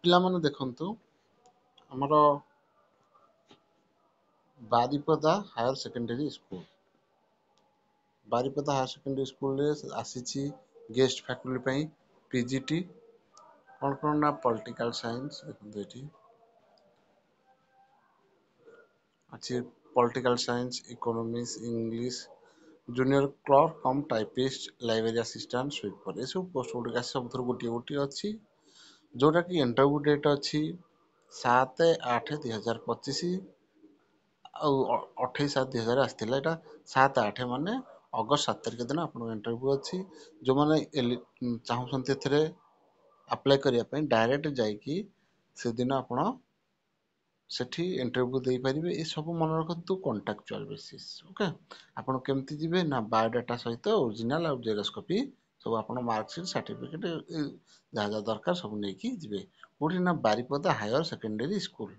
ପିଲାମାନେ ଦେଖନ୍ତୁ ଆମର Baripada higher secondary school. Baripada higher secondary ସ୍କୁଲରେ ଆସିଛି ଗେଷ୍ଟ ଫ୍ୟାକଲ୍ଟି ପାଇଁ ପିଜିଟି କ'ଣ ନା ପଲିଟିକାଲ ସାଇନ୍ସ। ଦେଖନ୍ତୁ ଏଠି ଅଛି political science, economics, English, junior clerk cum typist, library assistant, sweeper, ଏସବୁ ପୋଷ୍ଟ ଗୁଡ଼ିକ ସବୁଥିରୁ ଗୋଟିଏ ଗୋଟିଏ ଅଛି। ଯେଉଁଟାକି ଇଣ୍ଟରଭ୍ୟୁ ଡେଟ୍ ଅଛି 7/8/2025 ଆଉ 28/7/2000 ଆସିଥିଲା। ଏଇଟା 7/8 ମାନେ ଅଗଷ୍ଟ 7 ତାରିଖ ଦିନ ଆପଣଙ୍କ ଇଣ୍ଟରଭ୍ୟୁ ଅଛି। ଯେଉଁମାନେ ଚାହୁଁଛନ୍ତି ଏଥିରେ ଆପ୍ଲାଏ କରିବା ପାଇଁ ଡାଇରେକ୍ଟ ଯାଇକି ସେଦିନ ଆପଣ ସେଠି ଇଣ୍ଟରଭ୍ୟୁ ଦେଇପାରିବେ। ଏସବୁ ମନେ ରଖନ୍ତୁ କଣ୍ଟ୍ରାକ୍ଚୁଆଲ ବେସିସ୍। ଓକେ, ଆପଣ କେମିତି ଯିବେ ନା ବାୟୋଡାଟା ସହିତ ଅରିଜିନାଲ ଆଉ ଜେରକ୍ସ କପି ସବୁ ଆପଣ ମାର୍କସିଟ୍ ସାର୍ଟିଫିକେଟ୍ ଯାହା ଯାହା ଦରକାର ସବୁ ନେଇକି ଯିବେ। କୋଉଠି ନା ବାରିପଦା ହାୟର ସେକେଣ୍ଡାରୀ ସ୍କୁଲ।